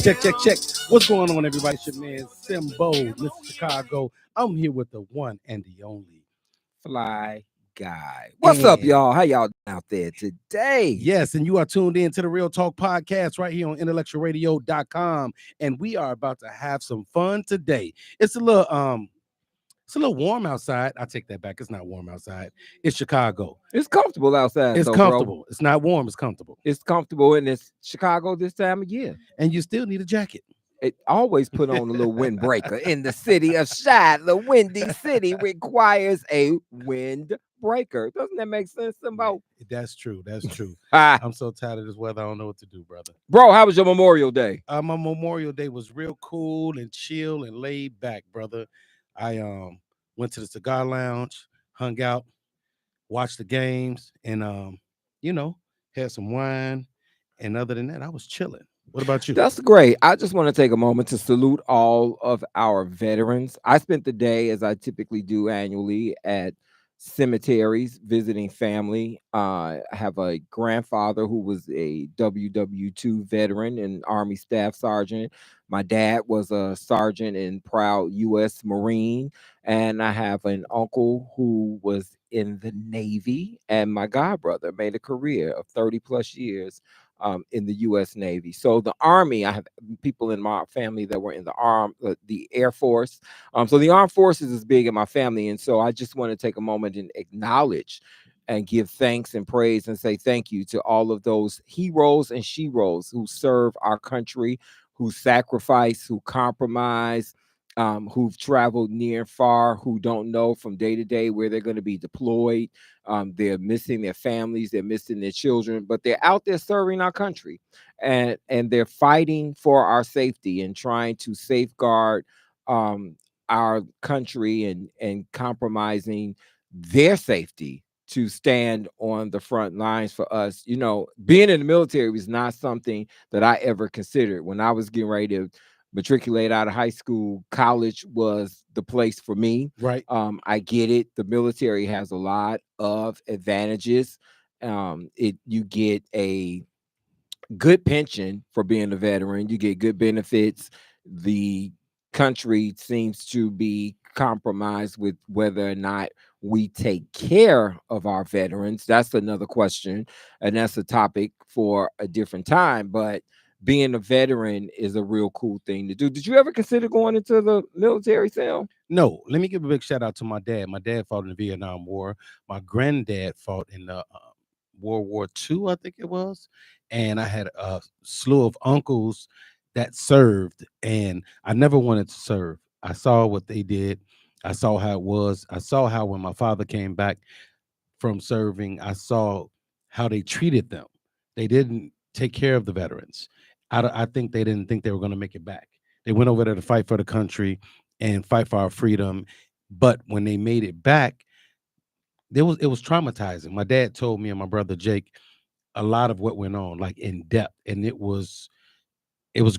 Check. What's going on, everybody? It's your man Simbo, Mr. Chicago. I'm here with the one and the only Fly Guy. What's up, And y'all? How y'all out there today? yes, and you are tuned in to the Real Talk Podcast right here on IntellectualRadio.com. And we are about to have some fun today. It's a little warm outside. I take that back. It's not warm outside. It's Chicago. It's comfortable outside, It's though, comfortable. bro. It's not warm. It's comfortable. It's comfortable in this Chicago this time of year. And you still need a jacket. It always put on a little windbreaker. In the city of Chi, the windy city requires a windbreaker. Doesn't that make sense, Simbo? That's true. Ah, I'm so tired of this weather. I don't know what to do, brother. bro, how was your Memorial Day? My Memorial Day was real cool and chill and laid back, brother. I went to the cigar lounge, hung out, watched the games, and had some wine. And other than that, I was chilling. What about you? That's great. I just want to take a moment to salute all of our veterans. I spent the day, as I typically do annually, at cemeteries visiting family. I have a grandfather who was a WW2 veteran and Army Staff Sergeant. My dad was a sergeant and proud U.S. Marine. And I have an uncle who was in the Navy. And my godbrother made a career of 30 plus years in the U.S. Navy. So the Army, I have people in my family that were in the Air Force. So the Armed Forces is big in my family. And so I just want to take a moment and acknowledge and give thanks and praise and say thank you to all of those heroes and sheroes who serve our country, who sacrifice, who compromise, who've traveled near and far, who don't know from day to day where they're going to be deployed. They're missing their families, they're missing their children, but they're out there serving our country, and they're fighting for our safety and trying to safeguard our country and compromising their safety to stand on the front lines for us. You know, being in the military was not something that I ever considered. When I was getting ready to matriculate out of high school, college was the place for me. Right. I get it. The military has a lot of advantages. You get a good pension for being a veteran. You get good benefits. The country seems to be compromised with whether or not we take care of our veterans. That's another question, and that's a topic for a different time. But being a veteran is a real cool thing to do. Did you ever consider going into the military, Sam? No, let me give a big shout out to my dad. My dad fought in the Vietnam War. My granddad fought in the World War II, I think it was. And I had a slew of uncles that served, and I never wanted to serve. I saw what they did. I saw how it was. I saw how when my father came back from serving, I saw how they treated them. They didn't take care of the veterans. I think they didn't think they were going to make it back. They went over there to fight for the country and fight for our freedom. But when they made it back, it was traumatizing. My dad told me and my brother Jake a lot of what went on, like in depth, and it was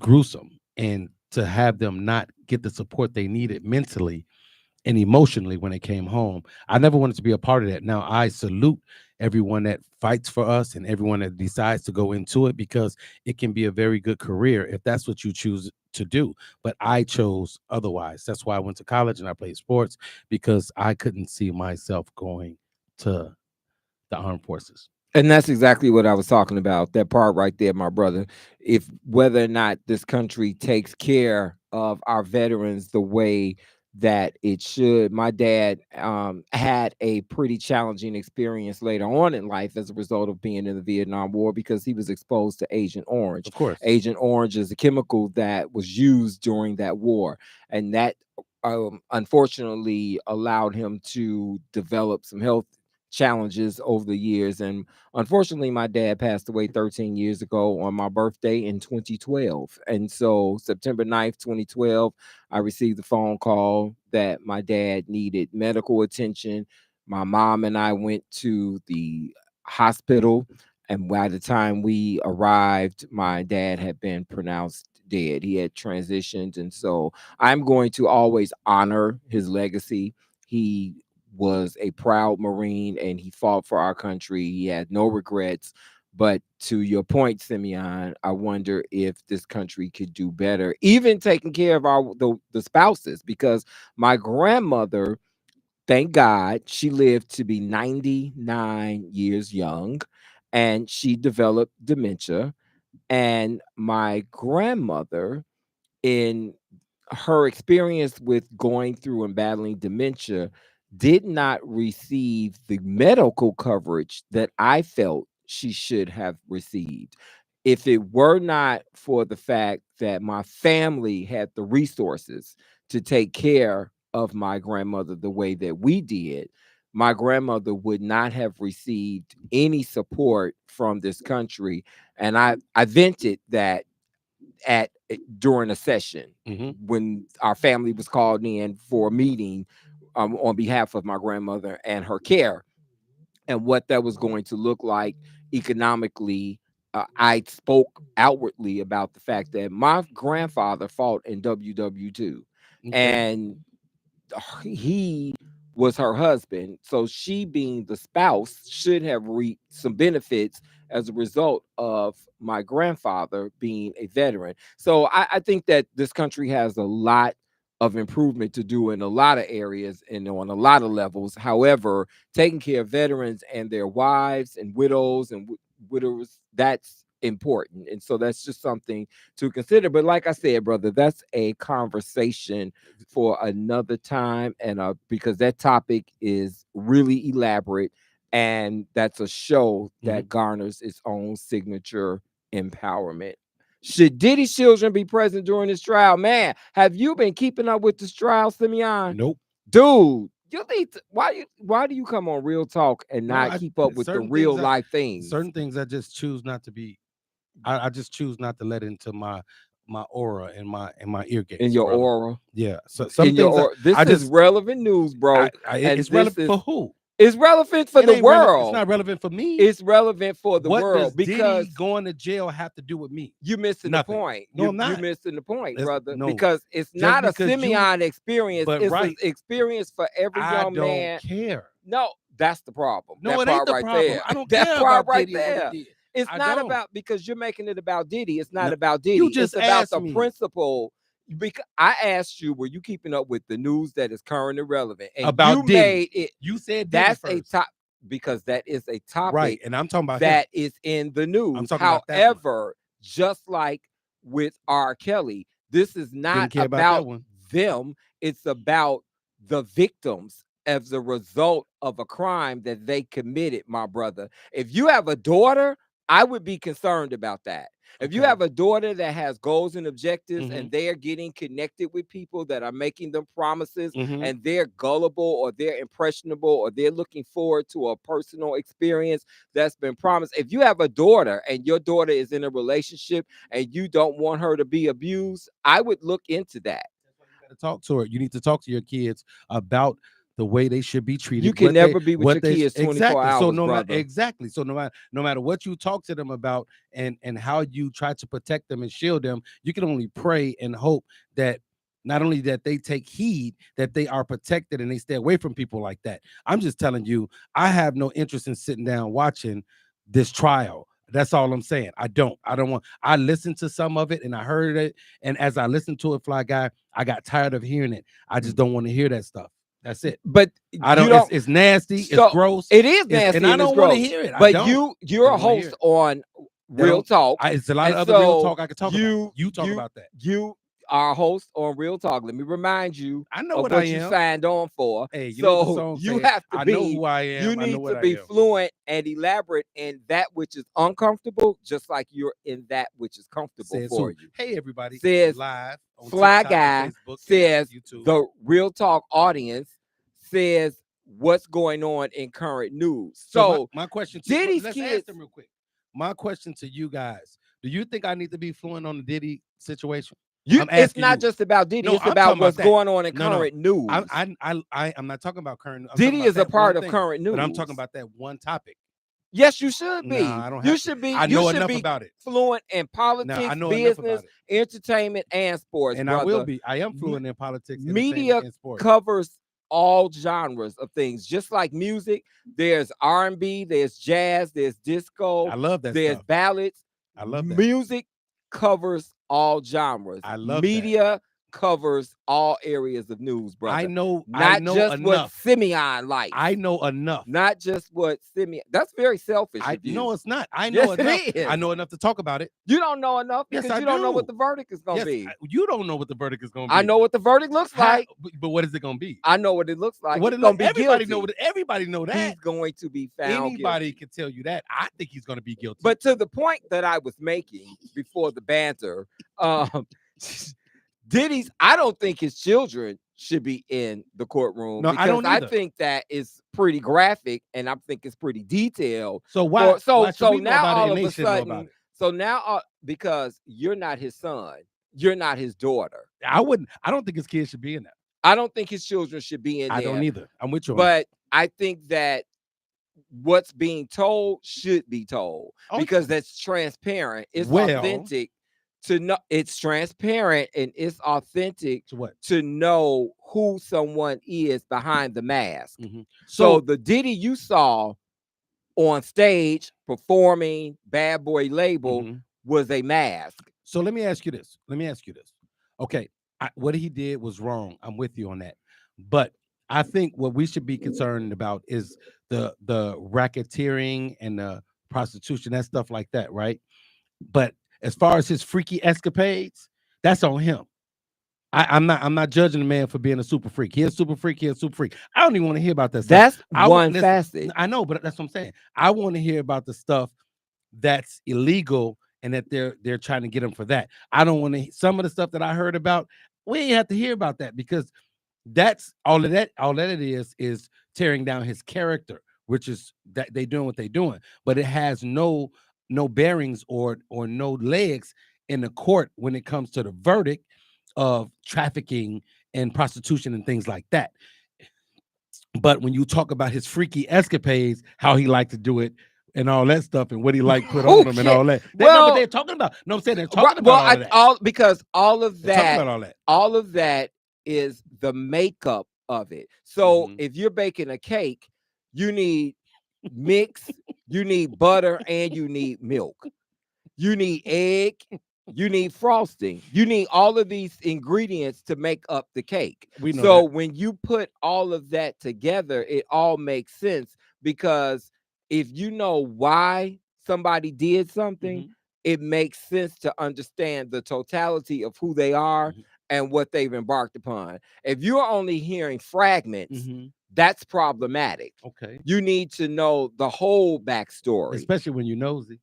gruesome. And to have them not get the support they needed mentally and emotionally when they came home, I never wanted to be a part of that. Now I salute everyone that fights for us and everyone that decides to go into it, because it can be a very good career if that's what you choose to do. But I chose otherwise. That's why I went to college and I played sports, because I couldn't see myself going to the armed forces. And that's exactly what I was talking about. That part right there, my brother. If whether or not this country takes care of our veterans the way that it should. My dad had a pretty challenging experience later on in life as a result of being in the Vietnam War, because he was exposed to Agent Orange. Of course. Agent Orange is a chemical that was used during that war, and that unfortunately allowed him to develop some health challenges over the years. And unfortunately, my dad passed away 13 years ago on my birthday in 2012. And so September 9th, 2012, I received a phone call that my dad needed medical attention. My mom and I went to the hospital, and by the time we arrived, my dad had been pronounced dead. He had transitioned. And so I'm going to always honor his legacy. He was a proud Marine and he fought for our country. He had no regrets. But to your point, Simeon, I wonder if this country could do better, even taking care of the spouses, because my grandmother, thank God, she lived to be 99 years young, and she developed dementia. And my grandmother, in her experience with going through and battling dementia, did not receive the medical coverage that I felt she should have received. If it were not for the fact that my family had the resources to take care of my grandmother the way that we did, my grandmother would not have received any support from this country. And I vented that at during a session when our family was called in for a meeting, on behalf of my grandmother and her care, and what that was going to look like economically. I spoke outwardly about the fact that my grandfather fought in WW2, Okay. and he was her husband. So she, being the spouse, should have reaped some benefits as a result of my grandfather being a veteran. So I think that this country has a lot of improvement to do in a lot of areas and on a lot of levels. However, taking care of veterans and their wives and widows and widowers, that's important. And so that's just something to consider. But like I said, brother, that's a conversation for another time, and because that topic is really elaborate, and that's a show that garners its own signature empowerment. Should Diddy's children be present during this trial? Man, have you been keeping up with this trial, Simeon? Nope. Dude, you need to, why do you come on Real Talk and No, not keep up with the real life things? certain things I just choose not to be. I just choose not to let into my aura and my ear gates, In your brother. aura. Yeah. So some In your things aura. This I is just relevant news, bro. And it's this relevant is for who? it's relevant for It the ain't relevant. It's world. not relevant for me. It's relevant for the What does world because Diddy going to jail have to do with me? you missing the Nothing. point. No, I'm You not. missing the point, It's, brother. no, Because it's just not a because you. Simeon experience. But It's an right, experience for every I young don't man. care. No, that's the problem. No, That it ain't part the right problem. there. I don't That care part about right Diddy and what he there. did. It's I not don't. about, because you're making it about Diddy. It's not No, about Diddy. you just It's about asked the me principle. Because I asked you, were you keeping up with the news that is current and relevant? And about you Diddy. made it. You said Diddy That's a first, top, because that is a right? topic And I'm talking about him. that is in the I'm news. talking about that one. However, just like with R. Kelly, this is not Didn't care about that about one. them. It's about the victims as a result of a crime that they committed, my brother. If you have a daughter, I would be concerned about that. If you Okay. have a daughter that has goals and objectives Mm-hmm. and they are getting connected with people that are making them promises Mm-hmm. and they're gullible or they're impressionable or they're looking forward to a personal experience that's been promised. If you have a daughter and your daughter is in a relationship and you don't want her to be abused, I would look into that. To talk to her. You need to talk to your kids about the way they should be treated. You can never be with your kids 24 exactly. So hours, no matter brother. exactly. So no matter what you talk to them about and how you try to protect them and shield them, you can only pray and hope that not only that they take heed, that they are protected and they stay away from people like that. I'm just telling you, I have no interest in sitting down watching this trial. That's all I'm saying. I don't want. I listened to some of it and I heard it, and as I listened to it, Fly Guy, I got tired of hearing it. I just don't want to hear that stuff. That's it. But I you don't. don't. It's nasty. So It's gross. it is nasty and I and it's don't want to gross. hear it. I But don't. you're a Don't wanna hear host it. on That Real don't- Talk. It's a lot of And other real so talk I could talk about. You talk about that. You are a host on Real Talk. Let me remind you I know of what what I you am. signed on for. Hey, you know what the So song you say? have to I be. know who I am. You I know need what to I be am. fluent and elaborate in that which is uncomfortable, just like you're in that which is comfortable Says for who? you. Hey everybody, Says live on Fly TikTok Guy, and Facebook says and YouTube. the Real Talk audience says what's going on in current news. So So my question to Diddy's let's kids. ask them real quick. My question to you guys: do you think I need to be fluent on the Diddy situation? I'm It's asking not you. just about Diddy, No, it's I'm about talking about what's that. going on in No, current news. I'm not talking about current. I'm talking Diddy about is a that part one of thing, current news. but I'm talking about that one topic. Yes, you should Nah, be. I don't You have should to. be. I You know should enough be about it. fluent in Now I politics, know enough business, about it, entertainment, and sports, and I brother. will be. I am fluent in politics, entertainment, Media and sports. covers all genres of things. Just like music, there's R&B, there's jazz, there's disco, I love that there's stuff. ballads. I love that. Music covers all genres. I love that. Media covers all areas of news, brother. I know Not just what enough. Simeon likes. I know enough. Not just what Simeon. That's very selfish of you. No, it's not. I know Yes, enough. it is. I know enough to talk about it. You don't know enough Yes, because I you don't know do. what the verdict is going to Yes, be. you don't know what the verdict is going to be. I know what the verdict looks like. But what is it going to be? I know what it looks like. What He's going to be everybody guilty. Everybody know that. He's going to be found Anybody guilty. can tell you that. I think he's going to be guilty. But to the point that I was making before the banter, Diddy's, I don't think his children should be in the courtroom. No, because I don't either. I think that is pretty graphic and I think it's pretty detailed. So why? So why now all of a sudden, so now because you're not his son, you're not his daughter. I don't think his kids should be in that. I don't think his children should be in there. I don't either. I'm with you on But I think that what's being told should be told because that's transparent. It's authentic to know. It's transparent and it's authentic to know who someone is behind the mask. Mm-hmm. So the Diddy you saw on stage performing Bad Boy label was a mask. So let me ask you this. Okay, what he did was wrong. I'm with you on that. But I think what we should be concerned about is the racketeering and the prostitution, that stuff like that, right? But as far as his freaky escapades, that's on him. I'm not judging the man for being a super freak. He's a super freak. I don't even want to hear about that stuff. That's one facet. I know, but that's what I'm saying. I want to hear about the stuff that's illegal and that they're trying to get him for that. I don't want to. Some of the stuff that I heard about, we ain't have to hear about that because that's all of that. All that it is tearing down his character, which is that they doing what they doing, but it has no bearings or no legs in the court when it comes to the verdict of trafficking and prostitution and things like that. But when you talk about his freaky escapades, how he liked to do it and all that stuff and what he liked put on him and all that. They know what they're talking about. No, I'm saying they're talking about all that. Because all of that, about all of that is the makeup of it. So if you're baking a cake, you need mix, you need butter, and you need milk. You need egg, you need frosting. You need all of these ingredients to make up the cake. So when you put all of that together, it all makes sense because if you know why somebody did something, it makes sense to understand the totality of who they are and what they've embarked upon. If you're only hearing fragments, that's problematic. Okay. You need to know the whole backstory. Especially when you're nosy.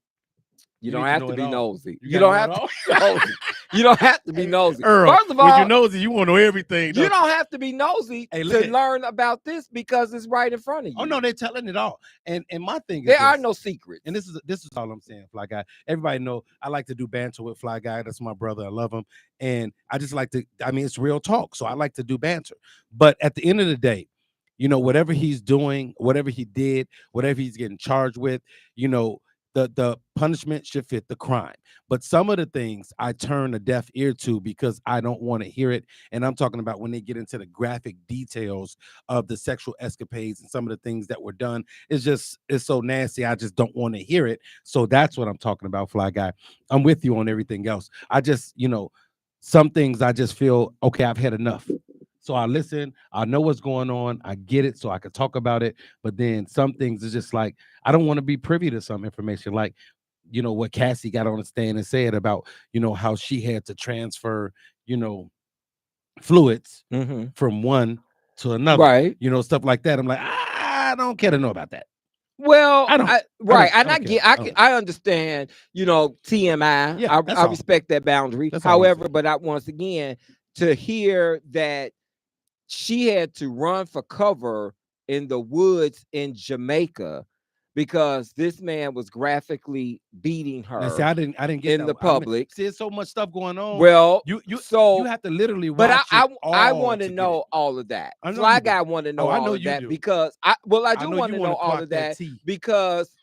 You don't have to be nosy. You don't have to be nosy. You don't have to be nosy. Earl, first of all, when you're nosy, you want to know everything. You don't have to be nosy to learn about this because it's right in front of you. Oh no, they're telling it all. And my thing is there are no secrets. And this is all I'm saying, Fly Guy. Everybody know I like to do banter with Fly Guy. That's my brother. I love him. And I just like to, it's real talk. So I like to do banter. But at the end of the day, whatever he's doing, whatever he did, whatever he's getting charged with, the punishment should fit the crime. But some of the things I turn a deaf ear to because I don't want to hear it. And I'm talking about when they get into the graphic details of the sexual escapades and some of the things that were done. It's so nasty. I just don't want to hear it. So that's what I'm talking about, Fly Guy. I'm with you on everything else. I just, some things I just feel, okay, I've had enough. So I listen, I know what's going on, I get it, so I can talk about it. But then some things is just like, I don't want to be privy to some information, like, what Cassie got on the stand and said about, how she had to transfer, fluids from one to another, right? Stuff like that. I'm like, I don't care to know about that. Well, I understand, TMI. Yeah, I respect that boundary. However, but once again, to hear that she had to run for cover in the woods in Jamaica because this man was graphically beating her. See, I didn't get in the public. See, there's so much stuff going on. Well, you have to literally watch. But I want to know all of that. Fly Guy want to know all of that because I do want to know all of that because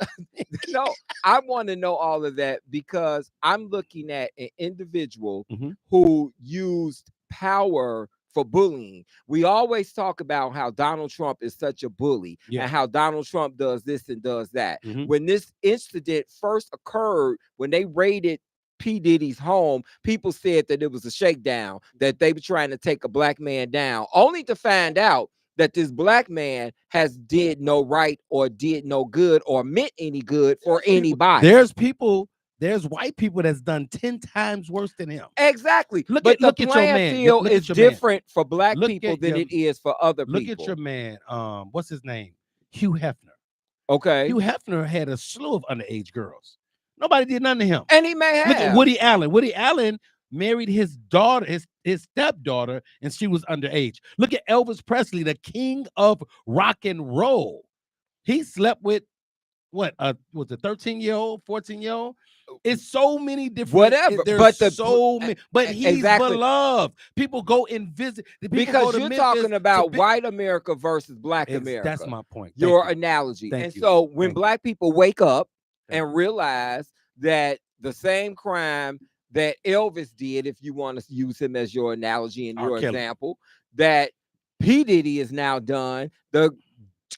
no, I want to know all of that because I'm looking at an individual who used power for bullying. We always talk about how Donald Trump is such a bully and how Donald Trump does this and does that. When this incident first occurred, when they raided P. Diddy's home, people said that it was a shakedown, that they were trying to take a black man down, only to find out that this black man has did no right or did no good or meant any good for anybody. There's white people that's done 10 times worse than him. Exactly. Look but at the playing field is different for black people than it is for other people. Look at your man, what's his name? Hugh Hefner. Okay. Hugh Hefner had a slew of underage girls. Nobody did nothing to him. And he may have. Look at Woody Allen. Woody Allen married his daughter, his stepdaughter, and she was underage. Look at Elvis Presley, the king of rock and roll. He slept with what? Was a 13-year-old, 14-year-old? It's so many different. Whatever. But he's beloved. People go and visit. Because you're talking about white America versus black America. That's my point. Your analogy. So when black people wake up and realize that the same crime that Elvis did, if you want to use him as your analogy and your example, that P. Diddy is now done, the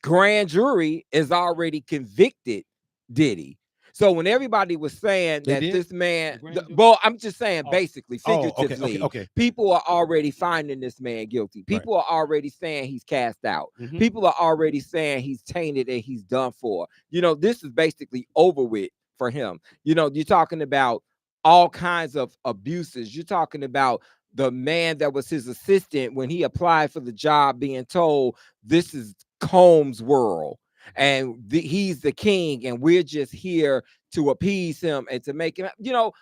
grand jury is already convicted Diddy. So when everybody was saying that this man, well, I'm just saying basically, figuratively, people are already finding this man guilty. People are already saying he's cast out. People are already saying he's tainted and he's done for. This is basically over with for him. You're talking about all kinds of abuses. You're talking about the man that was his assistant when he applied for the job being told this is Combs' world. And he's the king, and we're just here to appease him and to make him.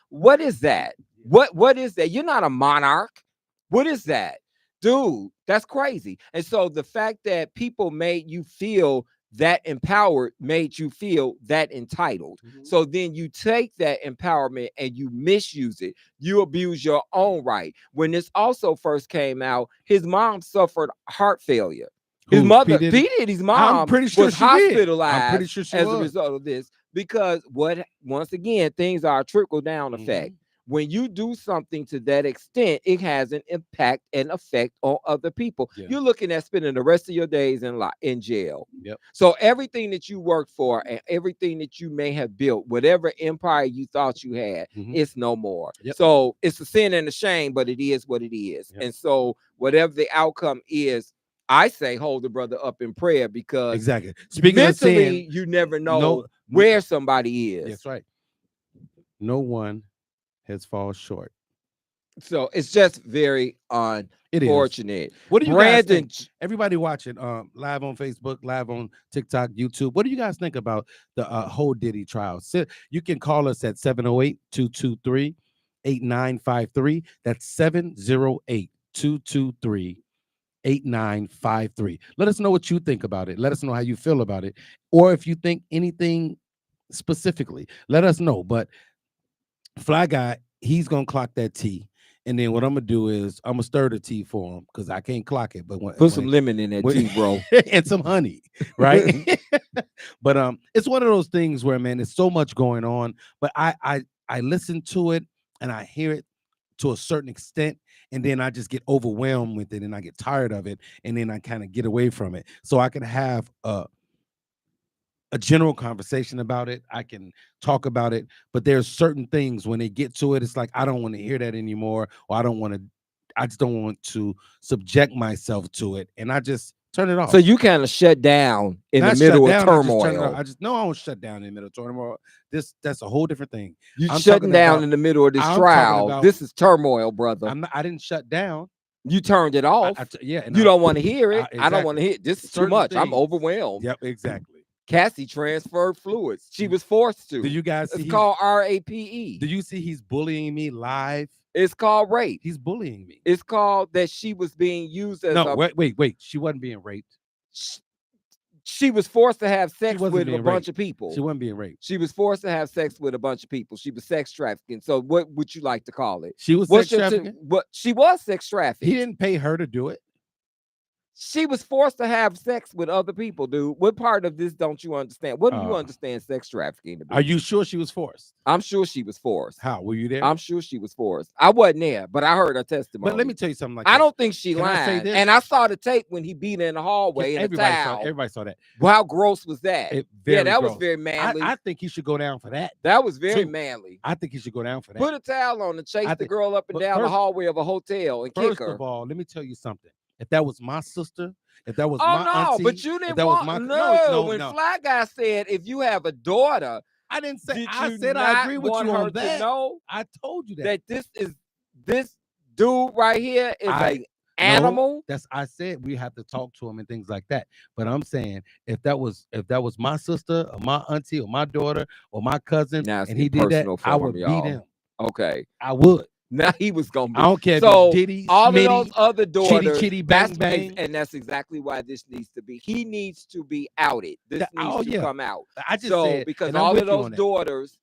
What is that? What is that? You're not a monarch. What is that, dude? That's crazy. And so the fact that people made you feel that empowered made you feel that entitled. So then you take that empowerment and you misuse it. You abuse your own right. When this also first came out, his mom suffered heart failure. His mother, P. Diddy's mom, I'm pretty sure was she hospitalized I'm pretty sure she as was. a result of this. Because once again, things are a trickle-down effect. When you do something to that extent, it has an impact and effect on other people. You're looking at spending the rest of your days in jail. So everything that you worked for and everything that you may have built, whatever empire you thought you had, it's no more. So it's a sin and a shame, but it is what it is. And so whatever the outcome is, I say hold the brother up in prayer, because Speaking mentally, of sin, you never know where somebody is. That's right. No one has fallen short. So it's just very unfortunate. What do you guys think? Everybody watching live on Facebook, live on TikTok, YouTube. What do you guys think about the whole Diddy trial? You can call us at 708-223-8953. That's 708-223-8953. Let us know what you think about it. Let us know how you feel about it. Or if you think anything specifically, let us know. But Fly Guy, he's going to clock that tea. And then what I'm going to do is I'm going to stir the tea for him, because I can't clock it. But put some lemon in that tea, bro. And some honey, right? But it's one of those things where, man, there's so much going on. But I listen to it and I hear it to a certain extent, and then I just get overwhelmed with it and I get tired of it, and then I kind of get away from it. So I can have a general conversation about it. I can talk about it, but there's certain things when they get to it, it's like, I don't want to hear that anymore, or I just don't want to subject myself to it, and I just turn it off. So you kind of shut down in the middle of turmoil. I don't shut down in the middle of turmoil. That's a whole different thing. You shutting down in the middle of this trial. This is turmoil, brother. I didn't shut down. You turned it off. You don't want to hear it. I don't want to hear it. This is too much. I'm overwhelmed. Yep, exactly. Cassie transferred fluids. She was forced to. Do you guys see? It's called RAPE. Do you see he's bullying me live? It's called rape. He's bullying me. It's called that she was being used as wait. She wasn't being raped. She was forced to have sex with a bunch of people. She wasn't being raped. She was forced to have sex with a bunch of people. She was sex trafficking. So what would you like to call it? She was sex trafficking? But she was sex trafficking. He didn't pay her to do it. She was forced to have sex with other people, dude. What part of this don't you understand? What do you understand sex trafficking to be? Are you sure she was forced? I'm sure she was forced. How? Were you there? I'm sure she was forced. I wasn't there, but I heard her testimony. But let me tell you something like I this. don't think she Can I say lied. this? And I saw the tape when he beat her in the hallway in a towel. Everybody saw that. How gross was that? Yeah, that gross. was very manly. I think he should go down for that. That was very manly. I think he should go down for that. Put a towel on and chase the girl up and down the hallway of a hotel and kick her. First of all, let me tell you something. If that was my sister, if that was oh my no, auntie, but you didn't that want was my no. When Fly Guy said, if you have a daughter, I didn't say. I said I agree with you on that. No, I told you that this dude right here is an animal. No, I said we have to talk to him and things like that. But I'm saying if that was my sister or my auntie or my daughter or my cousin, and he did that, I would beat him. Okay, I would. Now he was gonna be. I don't care. So if Diddy, all Smitty, of those other daughters, chitty bang bang, and that's exactly why this needs to be. He needs to be outed. This needs to come out. I just said because all of those daughters,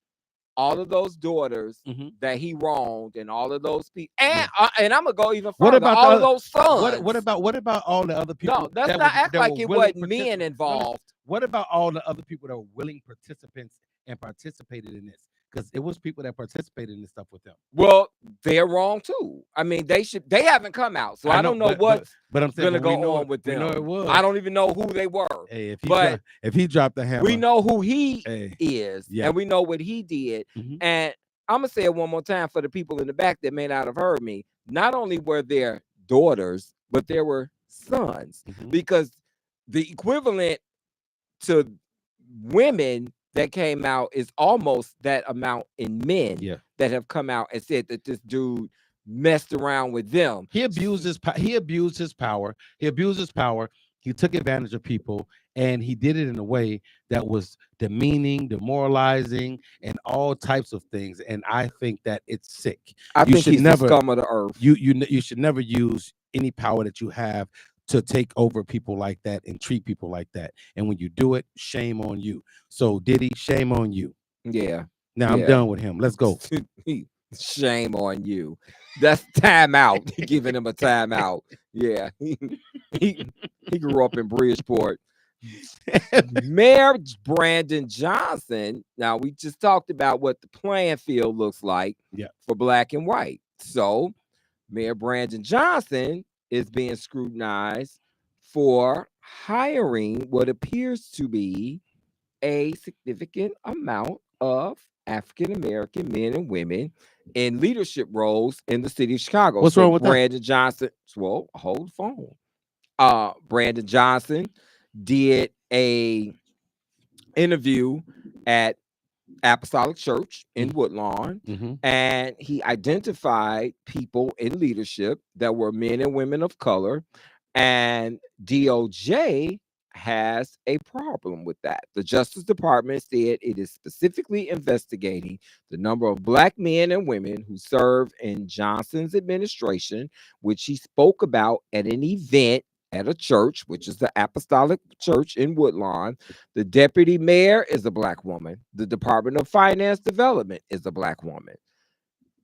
that he wronged, and all of those people, and I'm gonna go even further. What about all of those sons? What about all the other people? No, let's not act like it wasn't men involved. What about all the other people that were willing participants and participated in this? Because it was people that participated in this stuff with them. Well, they're wrong too. I mean, they haven't come out, so I don't know what's I'm saying, gonna go on with them. We know it was. I don't even know who they were. Hey, if he dropped the hammer, we know who he is, and we know what he did. And I'm gonna say it one more time for the people in the back that may not have heard me. Not only were there daughters, but there were sons, because the equivalent to women that came out is almost that amount in men that have come out and said that this dude messed around with them. He abused his power. He abused his power. He took advantage of people, and he did it in a way that was demeaning, demoralizing, and all types of things. And I think that it's sick. I think he's the scum of the earth. You should never use any power that you have to take over people like that and treat people like that. And when you do it, shame on you. So Diddy, shame on you. Yeah. Now I'm done with him. Let's go. Shame on you. That's time out. Giving him a time out. Yeah. He grew up in Bridgeport. Mayor Brandon Johnson. Now we just talked about what the playing field looks like for black and white. So Mayor Brandon Johnson is being scrutinized for hiring what appears to be a significant amount of African-American men and women in leadership roles in the city of Chicago. What's wrong with Brandon Johnson? Well, hold the phone. Brandon Johnson did a interview at Apostolic Church in Woodlawn, and he identified people in leadership that were men and women of color, and DOJ has a problem with that. The Justice Department said it is specifically investigating the number of black men and women who served in Johnson's administration, which he spoke about at an event at a church, which is the Apostolic Church in Woodlawn. The deputy mayor is a black woman. The Department of Finance Development is a black woman.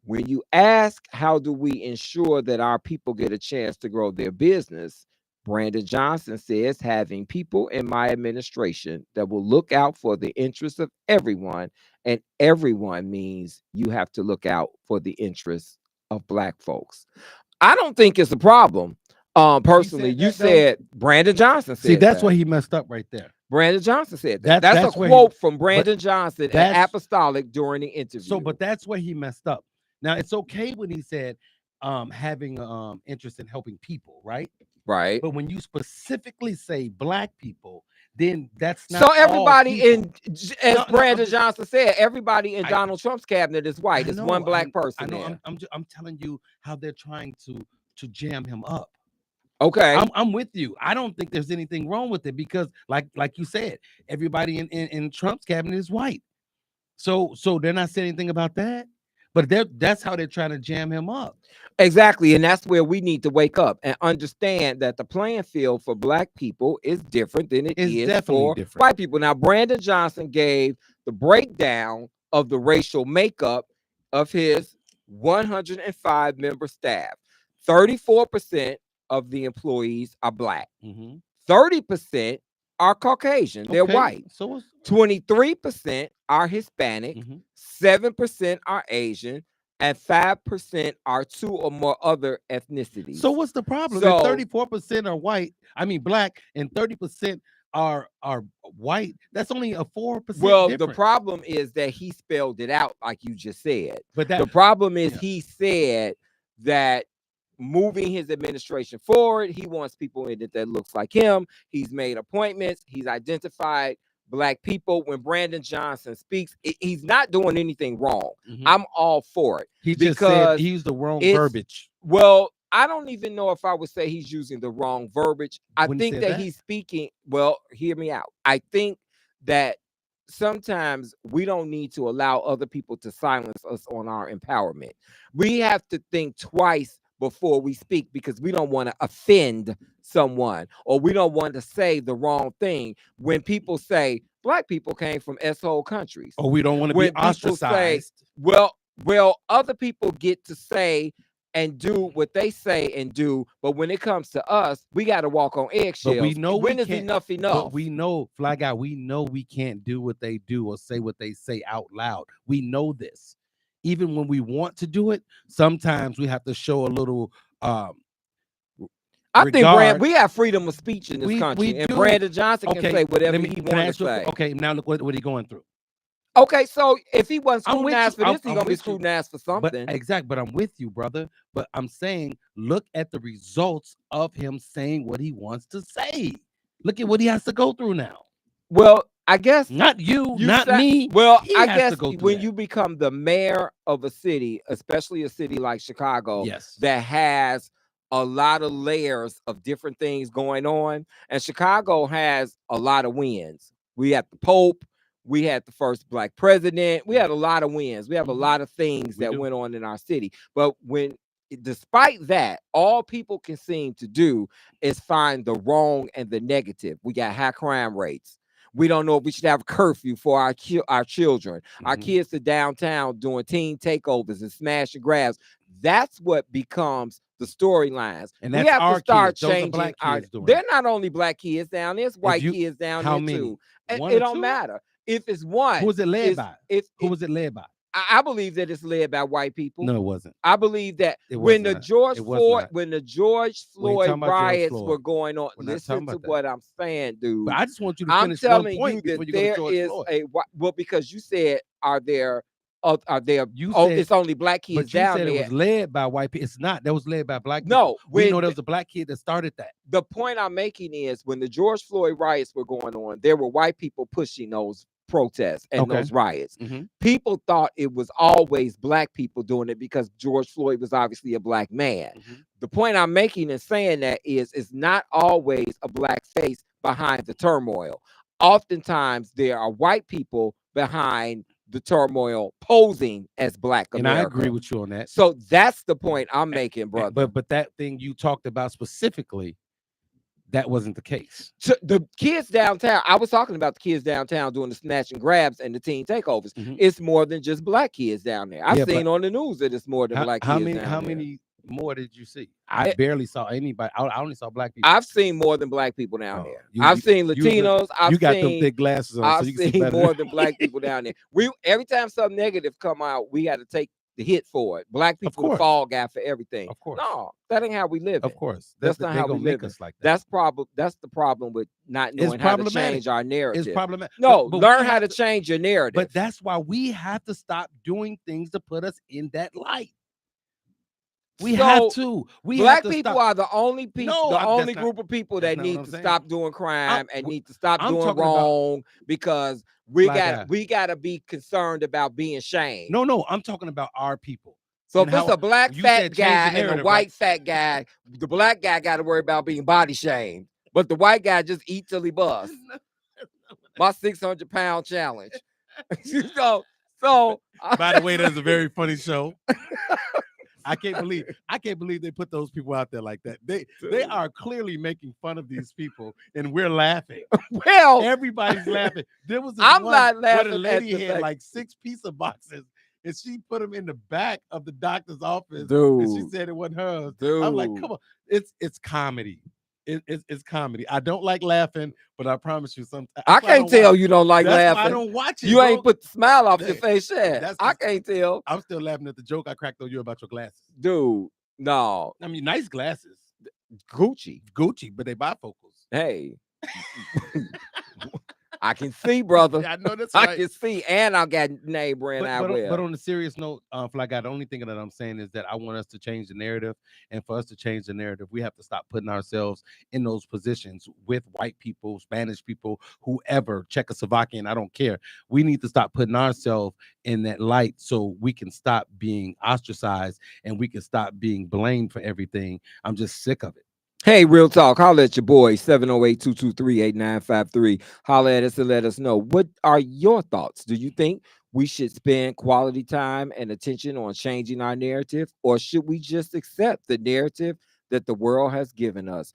When you ask, how do we ensure that our people get a chance to grow their business? Brandon Johnson says, having people in my administration that will look out for the interests of everyone, and everyone means you have to look out for the interests of black folks. I don't think it's a problem. Personally, you said Brandon Johnson said. See, that's why he messed up right there. Brandon Johnson said that. That's a quote from Brandon Johnson at Apostolic during the interview. So, but that's where he messed up. Now, it's okay when he said having interest in helping people, right? Right. But when you specifically say black people, then that's not. So everybody as Brandon Johnson said, everybody in Donald Trump's cabinet is white. It's one black person. I know. I'm telling you how they're trying to jam him up. Okay, I'm with you. I don't think there's anything wrong with it because, like you said, everybody in Trump's cabinet is white. So they're not saying anything about that. But that's how they're trying to jam him up. Exactly, and that's where we need to wake up and understand that the playing field for black people is different than it is for white people. Now, Brandon Johnson gave the breakdown of the racial makeup of his 105-member staff. 34% of the employees are black. Mm-hmm. 30% are Caucasian. They're Okay. white. So what's 23% are Hispanic. Mhm. 7% are Asian. And 5% are 2 or more other ethnicities. So what's the problem? If So 34% are white, I mean black, and 30% are white, that's only a 4% well, the difference. problem is that he spelled it out like you just said. But The that problem is yeah. he said that moving his administration forward, he wants people in it that looks like him. He's made appointments. He's identified black people. When Brandon Johnson speaks, he's not doing anything wrong. Mhm. I'm all for it. He just said because he used the wrong it's verbiage. well, I don't even know if I would say he's using the wrong verbiage. I When he think said that that? he's speaking. Well, hear me out. I think that sometimes we don't need to allow other people to silence us on our empowerment. We have to think twice before we speak because we don't want to offend someone or we don't want to say the wrong thing. When people say black people came from S-hole countries, Or we don't want to be when people say, ostracized. well, other people get to say and do what they say and do, but when it comes to us, we got to walk on eggshells. But we know when we is can't, enough enough? But we know, Fly Guy, we know we can't do what they do or say what they say out loud. We know this. Even when we want to do it, sometimes we have to show a little I think regard. we have freedom of speech in this country, we and do. Brandon Johnson can say whatever he can I wants ask to you, say. okay, now look what he going through. Okay, so if he wasn't I'm with you. scrutinized for this, he's I'm gonna be with you. scrutinized for But something. exact, but I'm with you, brother. But I'm saying, look at the results of him saying what he wants to say. Look at what he has to go through now. Well, I guess Not you, not me. Well, He I has guess to go through when that. you become the mayor of a city, especially a city like Chicago, Yes. that has a lot of layers of different things going on, and Chicago has a lot of wins. We had the Pope, we had the first black president, we had a lot of wins. We have a lot of things that went on in our city. But despite that, all people can seem to do is find the wrong and the negative. We got high crime rates. We don't know if we should have a curfew for our children. Our kids are downtown doing teen takeovers and smash and grabs. That's what becomes the storylines. And we that's have our to start kids. Those are changing black our. kids doing They're it. not only black kids down there; it's white kids down How there many? too. One It or don't two? matter if it's one. Who was it led by? Who was it led by? I believe that it's led by white people. No, it wasn't. I believe that It when was the not. George It was Floyd, not. when the George We ain't Floyd talking about George riots Floyd. were going on, We're not listen talking to about that. what I'm saying, dude. But I just want you to I'm finish one telling point you before that you go to there George is Floyd. because you said, are there? You said It's only black kids but you down said there. it was led by white people. It's not. That was led by black people. No, we know there was a black kid that started that. The point I'm making is when the George Floyd riots were going on, there were white people pushing those protests and those riots. People thought it was always black people doing it because George Floyd was obviously a black man. The point I'm making in saying that is it's not always a black face behind the turmoil. Oftentimes there are white people behind the turmoil posing as black America. And I agree with you on that. So that's the point I'm making, brother. But that thing you talked about specifically, that wasn't the case. So the kids downtown, I was talking about the kids downtown doing the snatch and grabs and the teen takeovers. It's more than just black kids down there. I've seen on the news that it's more than black kids down there. How many more did you see? I barely saw anybody. I only saw black people. I've seen more than black people down there. I've seen Latinos. You got them thick glasses on. I've so you can seen see more than black people down there. Every time something negative come out, we got to take the hit for it. Black people the fall guy for everything. Of course. No, that ain't how we live. Of course. That's not how we live. Us like that. That's the problem with not knowing how to change our narrative. It's problematic. No, but learn how to change your narrative. But that's why we have to stop doing things to put us in that light. We have to. Black people are the only people, the only group of people that need to stop doing crime and need to stop doing wrong because we got to be concerned about being shamed. No, I'm talking about our people. So if it's a black fat guy and a white fat guy, the black guy got to worry about being body shamed, but the white guy just eat till he busts. My 600-pound challenge. So. By the way, that's a very funny show. I can't believe they put those people out there like that. They are clearly making fun of these people, and we're laughing. Well, everybody's laughing. There was I'm not laughing. Where the lady had like 6 pizza boxes, and she put him in the back of the doctor's office, and she Dude, said it wasn't hers. I'm like, dude. come on, it's comedy. It's comedy. I don't like laughing, but I promise you, sometimes I that's why I can't don't watch. tell you don't like That's why I laughing. don't watch it, You ain't bro. put the smile off your Hey, face yet. that's I because can't tell. I'm still laughing at the joke I cracked on you about your glasses. Dude, no. I mean, nice glasses, Gucci. Gucci, but they bifocals. Hey. I can see, brother. I know that's I right. can see, and I got name brand But eyewear. on a serious note, Fly Guy, the only thing that I'm saying is that I want us to change the narrative, and for us to change the narrative, we have to stop putting ourselves in those positions with white people, Spanish people, whoever, Czechoslovakian, I don't care. We need to stop putting ourselves in that light so we can stop being ostracized and we can stop being blamed for everything. I'm just sick of it. Hey, Real Talk, holla at your boy, 708-223-8953. Holla at us and let us know, what are your thoughts? Do you think we should spend quality time and attention on changing our narrative, or should we just accept the narrative that the world has given us?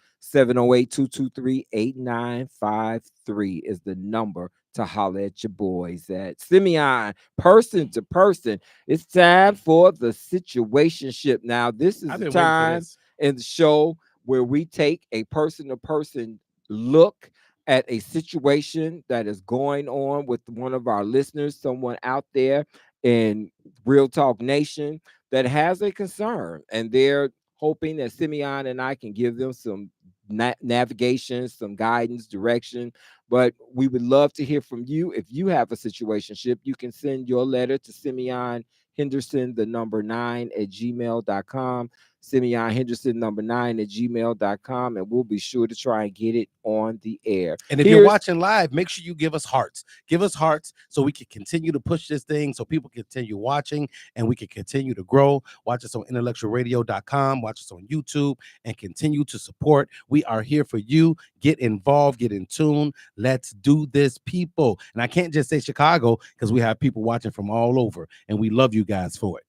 708-223-8953 is the number to holla at your boys at. Simeon, person to person, it's time for the situationship. Now, this is I've the been waiting for time this. in the show where we take a person to person look at a situation that is going on with one of our listeners, someone out there in Real Talk Nation that has a concern, and they're hoping that Simeon and I can give them some navigation, some guidance, direction. But we would love to hear from you. If you have a situationship, you can send your letter to Simeon Henderson, the number 9 at gmail.com. Simeon Henderson, number 9 at gmail.com, and we'll be sure to try and get it on the air. And if you're watching live, make sure you give us hearts. Give us hearts so we can continue to push this thing, so people continue watching and we can continue to grow. Watch us on IntellectualRadio.com. Watch us on YouTube and continue to support. We are here for you. Get involved. Get in tune. Let's do this, people. And I can't just say Chicago because we have people watching from all over, and we love you guys for it.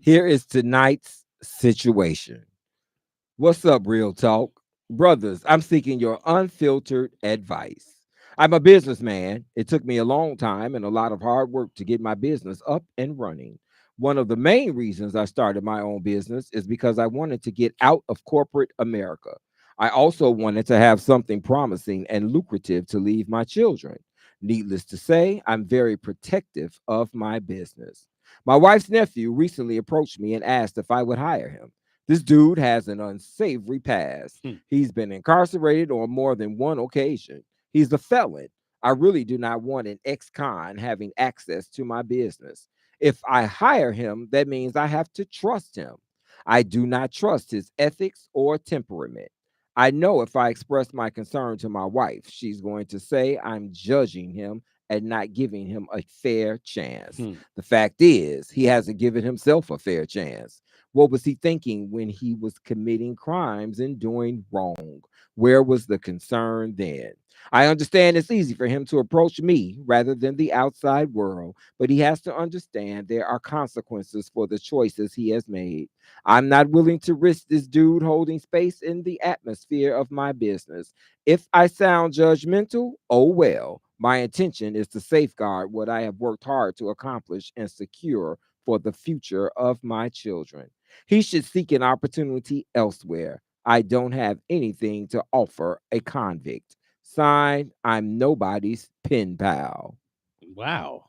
Here is tonight's situation. What's up, Real Talk? Brothers, I'm seeking your unfiltered advice. I'm a businessman. It took me a long time and a lot of hard work to get my business up and running. One of the main reasons I started my own business is because I wanted to get out of corporate America. I also wanted to have something promising and lucrative to leave my children. Needless to say, I'm very protective of my business. My wife's nephew recently approached me and asked if I would hire him. This dude has an unsavory past. He's been incarcerated on more than one occasion. He's a felon. I really do not want an ex-con having access to my business. If I hire him, that means I have to trust him. I do not trust his ethics or temperament. I know if I express my concern to my wife, she's going to say I'm judging him and not giving him a fair chance. The fact is, he hasn't given himself a fair chance. What was he thinking when he was committing crimes and doing wrong? Where was the concern then? I understand it's easy for him to approach me rather than the outside world, but he has to understand there are consequences for the choices he has made. I'm not willing to risk this dude holding space in the atmosphere of my business. If I sound judgmental, oh well. My intention is to safeguard what I have worked hard to accomplish and secure for the future of my children. He should seek an opportunity elsewhere. I don't have anything to offer a convict. Signed, I'm nobody's pen pal. Wow.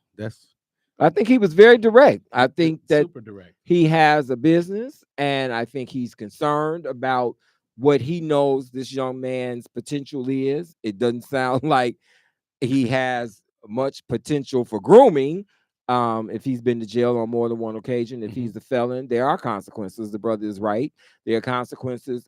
I think he was very direct. I think that super direct. he has a business, and I think he's concerned about what he knows this young man's potential is. It doesn't sound like he has much potential for grooming. If he's been to jail on more than one occasion, if he's a felon, there are consequences. The brother is right. There are consequences.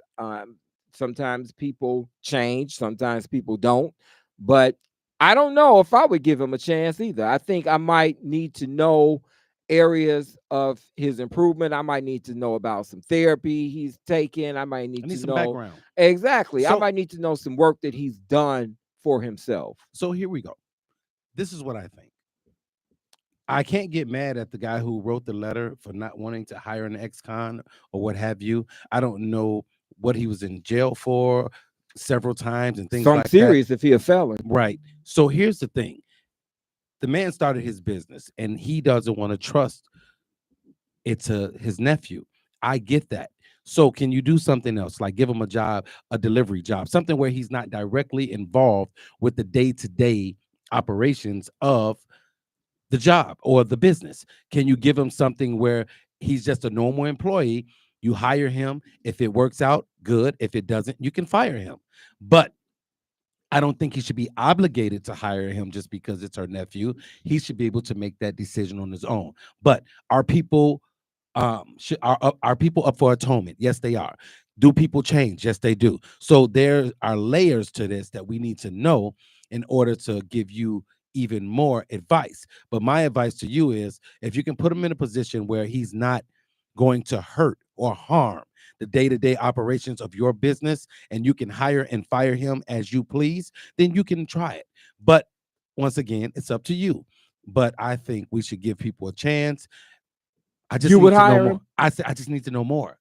Sometimes people change, sometimes people don't. But I don't know if I would give him a chance either. I think I might need to know areas of his improvement. I might need to know about some therapy he's taken. I might need to some know background. Exactly. I So- might need to know some work that he's done for himself. So here we go. This is what I think. I can't get mad at the guy who wrote the letter for not wanting to hire an ex-con or what have you. I don't know what he was in jail for several times and things Some like serious that. if he a felon. Right. So here's the thing. The man started his business and he doesn't want to trust it's his nephew. I get that. So can you do something else, like give him a job, a delivery job, something where he's not directly involved with the day-to-day operations of the job or the business? Can you give him something where he's just a normal employee? You hire him. If it works out, good. If it doesn't, you can fire him. But I don't think he should be obligated to hire him just because it's her nephew. He should be able to make that decision on his own. But are people are people up for atonement? Yes, they are. Do people change? Yes, they do. So there are layers to this that we need to know in order to give you even more advice. But my advice to you is, if you can put him in a position where he's not going to hurt or harm the day-to-day operations of your business, and you can hire and fire him as you please, then you can try it. But once again, it's up to you. But I think we should give people a chance. I just You need would to know hire more. him? I said I just need to know more.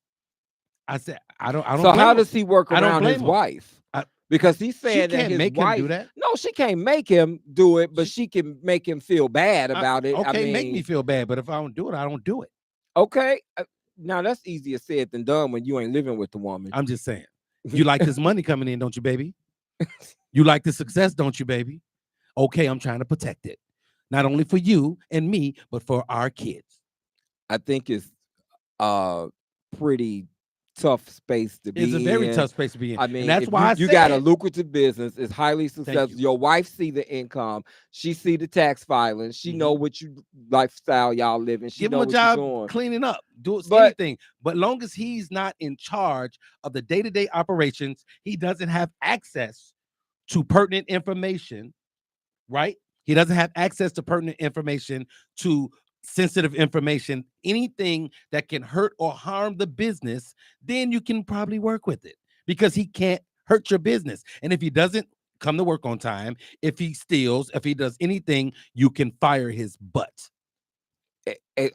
I said I don't So blame how him. does he work I don't around his blame him. wife? I, Because he's she saying that can't his make him do wife, that. no, she can't make him do it, but she can make him feel bad about it. I Okay, make me mean, feel bad, but if I don't do it, I don't do it. okay. Now that's easier said than done when you ain't living with the woman. I'm just saying. You like this money coming in, don't you, baby? You like the success, don't you, baby? Okay, I'm trying to protect it. Not only for you and me, but for our kids. I think it's pretty tough space to It's a be very in. tough space to be in. I And mean, that's if why I you got a said, lucrative business, it's highly successful. you. Your wife see the income, she see the tax filings, she know what you lifestyle y'all living, she give him know a what you're job doing. cleaning up, do But anything. But long as he's not in charge of the day-to-day operations, he doesn't have access to pertinent information, right? He doesn't have access to pertinent information, to sensitive information, anything that can hurt or harm the business, then you can probably work with it, because he can't hurt your business. And if he doesn't come to work on time, if he steals, if he does anything, you can fire his butt.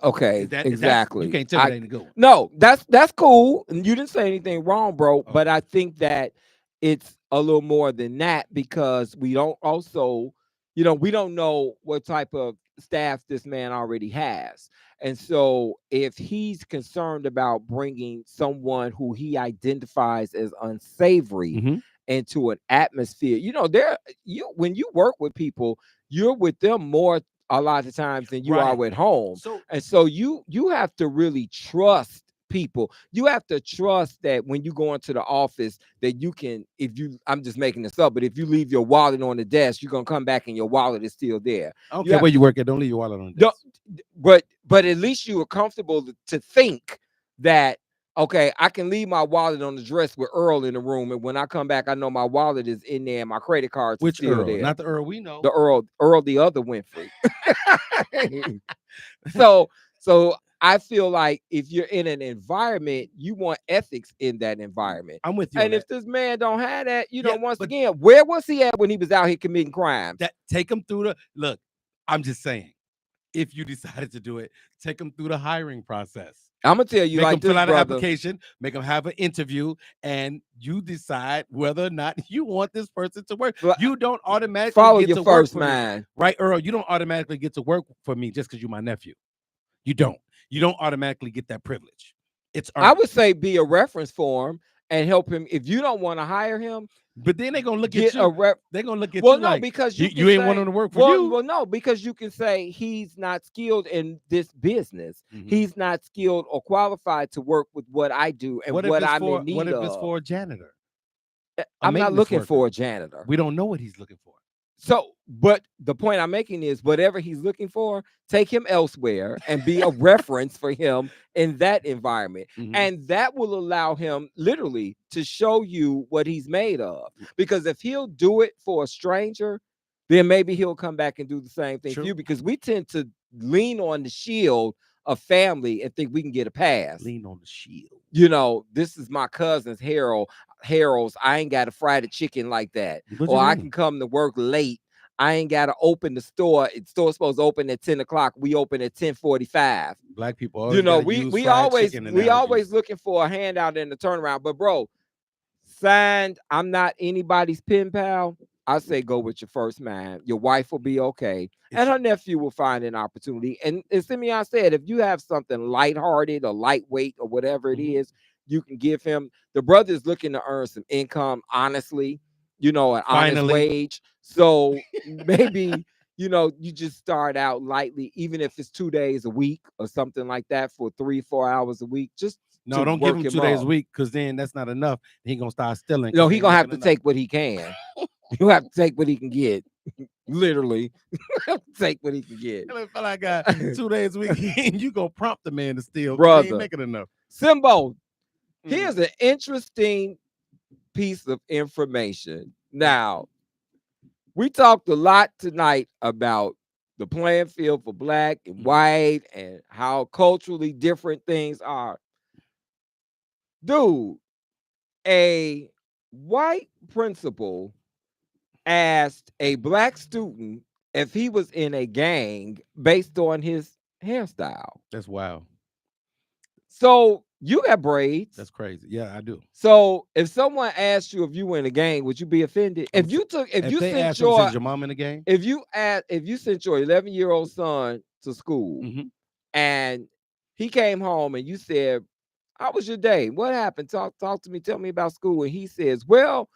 okay, Is that you exactly. can't tell me that ain't a good one. No, that's cool. And you didn't say anything wrong, bro. Oh. But I think that it's a little more than that, because we don't also, we don't know what type of staff this man already has. And so if he's concerned about bringing someone who he identifies as unsavory into an atmosphere, when you work with people, you're with them more a lot of times than you are at home. And so you have to really trust people. You have to trust that when you go into the office, that you can, I'm just making this up, but if you leave your wallet on the desk, you're gonna come back and your wallet is still there. I don't care where you work at, don't leave your wallet on the desk. But at least you are comfortable to think that, okay, I can leave my wallet on the dresser with Earl in the room, and when I come back, I know my wallet is in there and my credit card's still Earl? there. Not the Earl we know. The Earl, the other Winfrey. So I feel like if you're in an environment, you want ethics in that environment. I'm with you. And if this man don't have that, once again, where was he at when he was out here committing crimes? Take him through look. I'm just saying, if you decided to do it, take him through the hiring process. I'm gonna tell you, make like him fill this, out brother. an application, make him have an interview, and you decide whether or not you want this person to work. You don't automatically follow get your to first work for mind, me, right, Earl? You don't automatically get to work for me just because you're my nephew. You don't. You don't automatically get that privilege. It's earned. I would say be a reference for him and help him. If you don't want to hire him, but then they're gonna look at you. They're gonna look at you no, like, because you ain't want him to work for you. Well, no, because you can say he's not skilled in this business. He's not skilled or qualified to work with what I do and what I'm in need of. What if it's for a janitor? I'm not looking for a janitor. We don't know what he's looking for. So, but the point I'm making is, whatever he's looking for, take him elsewhere and be a reference for him in that environment. And that will allow him literally to show you what he's made of. Because if he'll do it for a stranger, then maybe he'll come back and do the same thing for you, because we tend to lean on the shield of family and think we can get a pass. Lean on the shield. This is my cousin's Harold's. I ain't got to fry the chicken like that. Or I can come to work late. I ain't got to open the store. The store's supposed to open at 10 o'clock. We open at 10:45. Black people always we always looking for a handout and a turnaround. But bro, signed, I'm not anybody's pen pal. I say go with your first man. Your wife will be okay, and It's her nephew will find an opportunity. And as Simeon said, if you have something lighthearted or lightweight or whatever it mhm. is, you can give him. The brother is looking to earn some income, honestly, an honest Finally, wage. So maybe, you just start out lightly, even if it's 2 days a week or something like that for 3, 4 hours a week, just to no, don't give work him him 2 days a up. week because then that's not enough. He gonna start stealing because he He ain't gonna have making to enough. take what he can. You have to take what he can get. Literally, take what he can get. And if I got 2 days a week, you gonna prompt the man to steal because he ain't Brother, making enough. Simbo, Mm. here's an interesting piece of information. Now, we talked a lot tonight about the playing field for black and Mhm. white and how culturally different things are. Dude, a white principal asked a black student if he was in a gang based on his hairstyle. That's wild. So you got braids. That's crazy. Yeah, I do. So if someone asked you if you were in a gang, would you be offended? I'm If so, you took, if if you they sent ask him, says your, your mom in the game? if you sent your 11-year-old son to school Hmm. and he came home and you said, "How was your day? What happened? Talk to me. Tell me about school." And he says, "Well,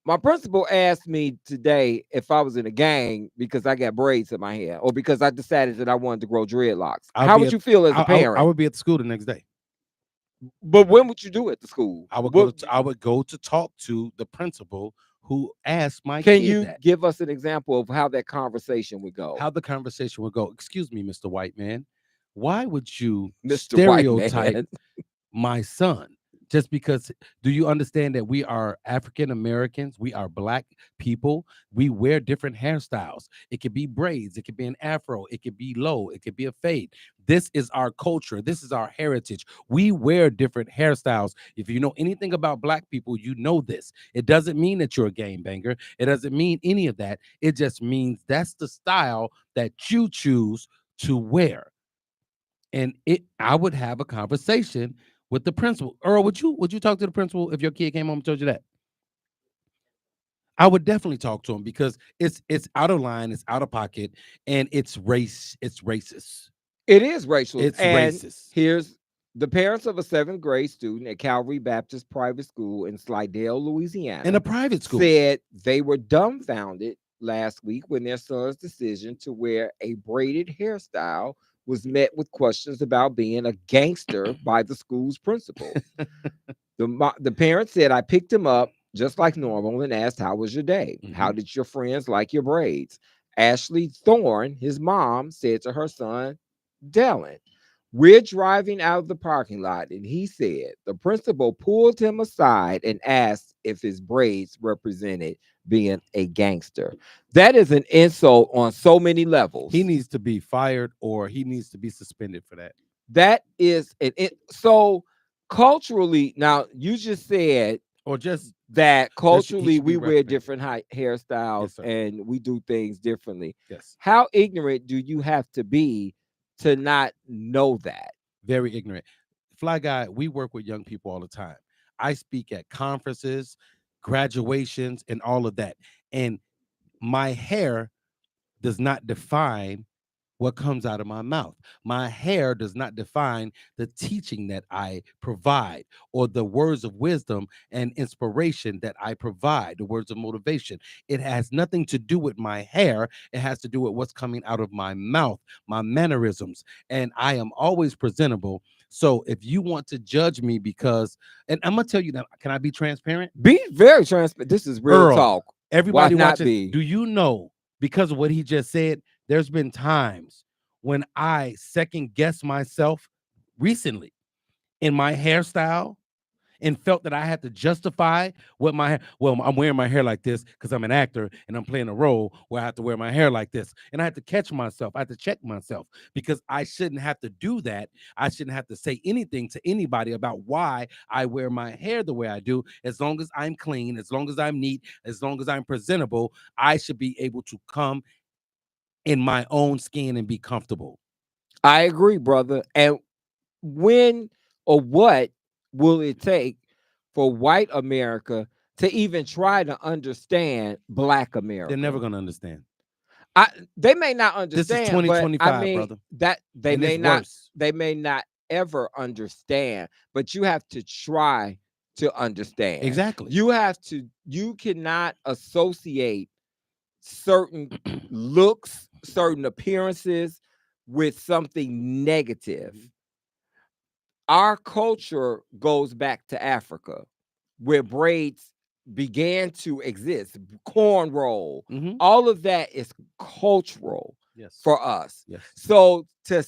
my principal asked me today if I was in a gang because I got braids in my hair or because I decided that I wanted to grow dreadlocks." I'll How be would at you feel as a I parent? would be at the school the next day. But when would you do it at the school? What I would go to talk to the principal who asked my can kid you that. give us an example of how that conversation would go, How the conversation would go. Excuse me, Mr. White Man. Why would you Mr. White stereotype Man? my son just because? Do you understand that we are African Americans, we are black people, we wear different hairstyles? It could be braids, it could be an afro, it could be low, it could be a fade. This is our culture, this is our heritage. We wear different hairstyles. If you know anything about black people, you know this. It doesn't mean that you're a game banger, it doesn't mean any of that. It just means that's the style that you choose to wear. And I would have a conversation with the principal. Earl, would you talk to the principal if your kid came home and told you that? I would definitely talk to him because it's out of line, it's out of pocket, and it's racist. It is racial. It's And racist. here's the parents of a seventh grade student at Calvary Baptist Private School in Slidell, In a Louisiana, private school. said they were dumbfounded last week when their son's decision to wear a braided hairstyle was met with questions about being a gangster by the school's principal. The parent said, "I picked him up just like normal and asked, 'How was your day? How Mhm. did your friends like your braids?'" Ashley Thorne, his mom, said to her son, Dallin, "We're driving out of the parking lot," and he said the principal pulled him aside and asked if his braids represented being a gangster. That is an insult on so many He levels. needs to be fired or he needs to be suspended for that. That is so culturally. Now you just said Or just that he culturally should be we wear reprimanded. different Yes, hairstyles sir. and we do things differently. Yes. How ignorant do you have to be to not know that? Very ignorant. Fly Guy, we work with young people all the time. I speak at conferences, graduations, and all of that. And my hair does not define what comes out of my mouth. My hair does not define the teaching that I provide or the words of wisdom and inspiration that I provide, the words of motivation. It has nothing to do with my hair. It has to do with what's coming out of my mouth, my mannerisms. And I am always presentable. So if you want to judge me because, and I'm going to tell you that, can I be transparent? Be very transparent. This is real Earl, talk. Why everybody not watching, be? do you know, because of what he just said, there's been times when I second guess myself recently in my hairstyle and felt that I had to justify what my hair. Well, I'm wearing my hair like this because I'm an actor and I'm playing a role where I have to wear my hair like this. And I had to catch myself. I had to check myself because I shouldn't have to do that. I shouldn't have to say anything to anybody about why I wear my hair the way I do. As long as I'm clean, as long as I'm neat, as long as I'm presentable, I should be able to come in my own skin and be comfortable. I agree, brother. And when or what will it take for white America to even try to understand Black America. They're never gonna understand. They may not This is understand, but I 2025, mean brother, that and it's worse. they may not ever understand, but you have to try to understand. Exactly. You cannot associate certain looks, certain appearances with something negative. Our culture goes back to Africa, where braids began to exist, cornrow, all of that is cultural Yes. for us. Yes. So to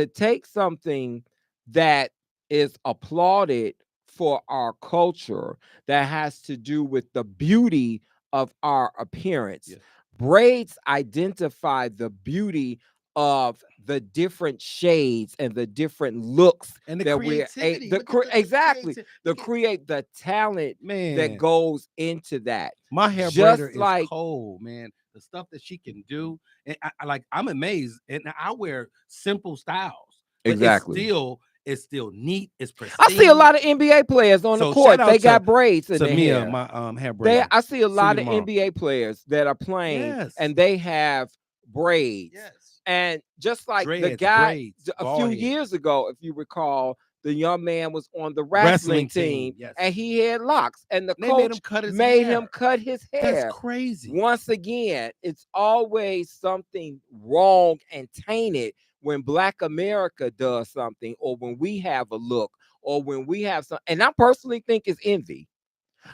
take something that is applauded for our culture that has to do with the beauty of our appearance. Yes. Braids identify the beauty of the different shades and the different looks And the that we're creativity. exactly the create the talent that Man, goes into that. my hair Just braider is like cold, man. The stuff that she can do, and I'm amazed. And I wear simple styles, but exactly. it's still neat. It's pristine. I see a lot of NBA players on the So court. shout out They got braids in to their Mia, hair. my hair braider. I see a See lot you of tomorrow. NBA players that are playing Yes. and they have braids. Yes. And just like the Dreads, guy braids, a bald few heads. years ago, if you recall, the young man was on the wrestling team, yes. and he had locks, and the They made coach him cut his made hair. him cut his That's hair. crazy. Once again, it's always something wrong and tainted when Black America does something, or when we have a look, or when we have some. And I personally think it's envy.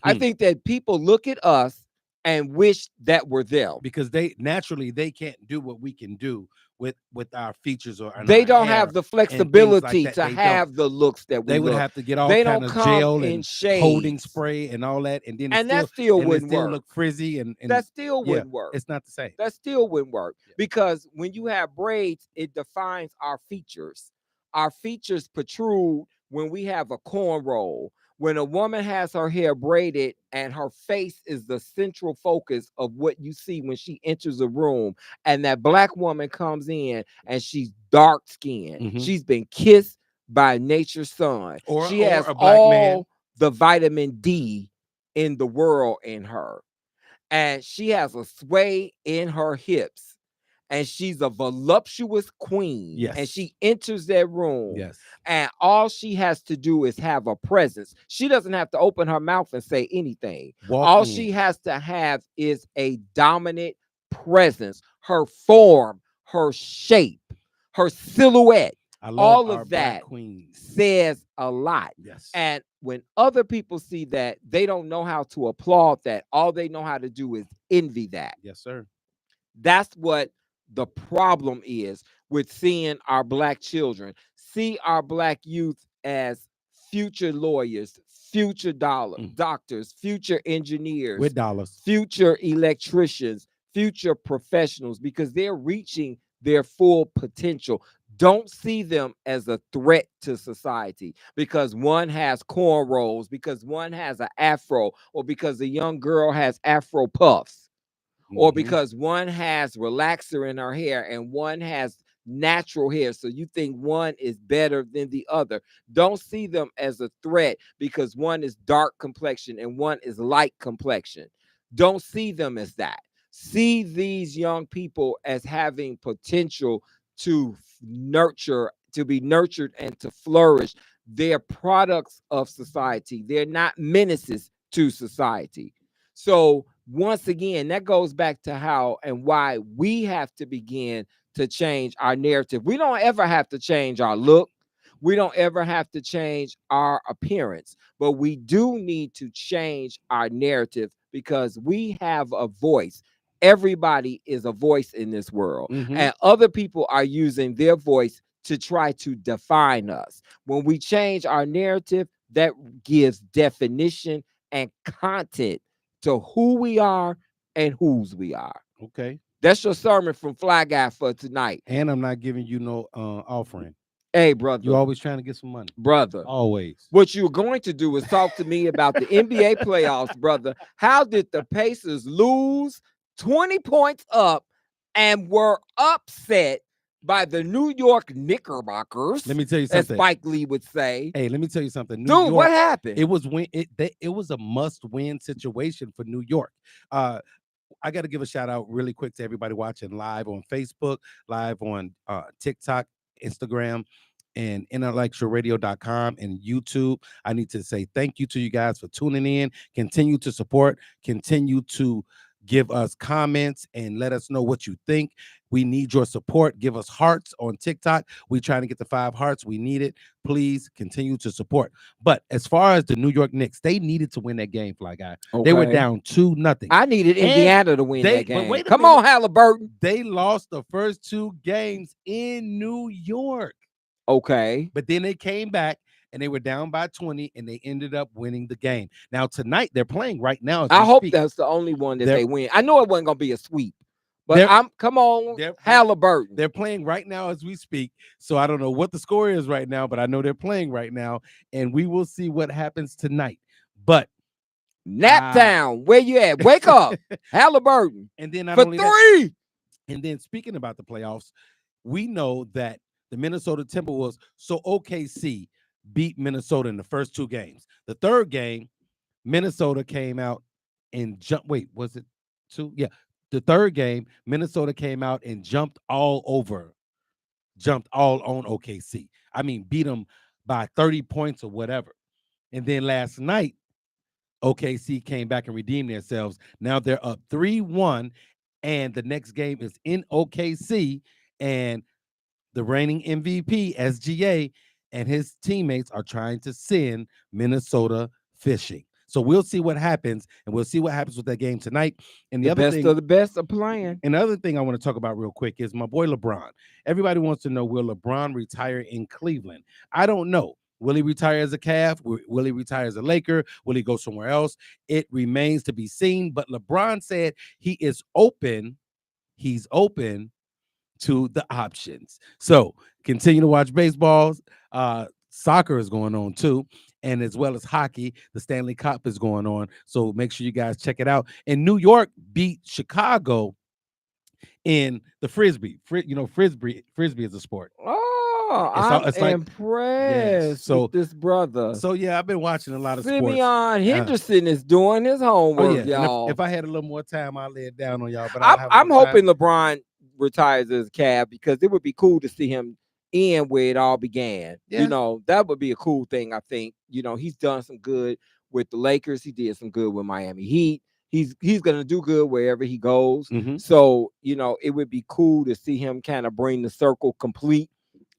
I think that people look at us and wish that were them, because they naturally they can't do what we can do with our features or they don't hair have the and things like flexibility that. to They don't. have the looks that we They would look. have to get all They kind don't of come gel in and holding shades, spray and all that, and then and that still it wouldn't still work. look frizzy and That still yeah, wouldn't work. it's not the same. That still wouldn't work Yeah. because when you have braids, it defines our features. Our features protrude when we have a cornrow. When a woman has her hair braided and her face is the central focus of what you see when she enters a room, and that Black woman comes in and she's dark skinned, she's been kissed by nature's sun. She has a black man. all the vitamin D in the world in her, and she has a sway in her hips, and she's a voluptuous queen. Yes. And she enters that room. Yes. And all she has to do is have a presence. She doesn't have to open her mouth and say anything. All she has to have is a dominant presence, her form, her shape, her silhouette. All of that says a lot. Yes. And when other people see that, they don't know how to applaud that. All they know how to do is envy that. Yes, sir. That's what the problem is with seeing our Black children. See our Black youth as future lawyers, future doctors, future engineers, with dollars, future electricians, future professionals, because they're reaching their full potential. Don't see them as a threat to society because one has cornrows, because one has an afro, or because a young girl has afro puffs, or because one has relaxer in her hair and one has natural hair. So you think one is better than the other. Don't see them as a threat because one is dark complexion and one is light complexion. Don't see them as that. See these young people as having potential to be nurtured and to flourish. They're products of society. They're not menaces to society. So once again, that goes back to how and why we have to begin to change our narrative. We don't ever have to change our look. We don't ever have to change our appearance, but we do need to change our narrative because we have a voice. Everybody is a voice in this world, and other people are using their voice to try to define us. When we change our narrative, that gives definition and content to who we are and whose we are. Okay. That's your sermon from Fly Guy for tonight. And I'm not giving you no offering. Hey, brother. You're always trying to get some money. Brother. Always. What you're going to do is talk to me about the NBA playoffs, brother. How did the Pacers lose 20 points up and were upset by the New York Knickerbockers, Let me tell you as something. Spike Lee would say. Hey, let me tell you something. New Dude, what York, happened? it was it was a must-win situation for New York. I got to give a shout out really quick to everybody watching live on Facebook, live on TikTok, Instagram, and IntellectualRadio.com and YouTube. I need to say thank you to you guys for tuning in. Continue to support, continue to give us comments and let us know what you think. We need your support. Give us hearts on TikTok. We're trying to get the 5 hearts. We need it. Please continue to support. But as far as the New York Knicks, they needed to win that game, Fly Guy. Okay. They were down 2-0. I needed Indiana to win that But game. wait a Come minute. on, Halliburton. They lost the first 2 games in New York. Okay. But then they came back and they were down by 20 and they ended up winning the game. Now tonight they're playing right now. I hope that's the only one that they win. I know it wasn't gonna be a sweep, but come on, Halliburton. They're playing right now as we speak. So I don't know what the score is right now, but I know they're playing right now, and we will see what happens tonight. But Naptown, where you at? Wake up, Halliburton. And then not for only 3. That, and then speaking about the playoffs, we know that the Minnesota Timberwolves, so OKC beat Minnesota in the first 2 games. The third game, Minnesota came out and jumped. Wait, was it 2? Yeah. The third game, Minnesota came out and jumped all on OKC. I mean, beat them by 30 points or whatever. And then last night, OKC came back and redeemed themselves. Now they're up 3-1, and the next game is in OKC, and the reigning MVP, SGA, and his teammates are trying to send Minnesota fishing. So we'll see what happens, and we'll see what happens with that game tonight. And the other thing, of the best are playing. And the other thing I want to talk about real quick is my boy LeBron. Everybody wants to know, will LeBron retire in Cleveland? I don't know. Will he retire as a Cavs? Will he retire as a Laker? Will he go somewhere else? It remains to be seen. But LeBron said he is open. He's open to the options. So continue to watch baseball. Soccer is going on too, and as well as hockey. The Stanley Cup is going on. So make sure you guys check it out. And New York beat Chicago in the frisbee. Frisbee is a sport. Oh, I'm impressed with this brother. So yeah, I've been watching a lot of Simeon sports. Henderson is doing his homework, y'all. If I had a little more time, I'll lay it down on y'all. But I'm hoping LeBron retires as a Cavs because it would be cool to see him end where it all began. Yeah. That would be a cool thing, I think. He's done some good with the Lakers. He did some good with Miami Heat. He's going to do good wherever he goes. Mm-hmm. So, it would be cool to see him kind of bring the circle complete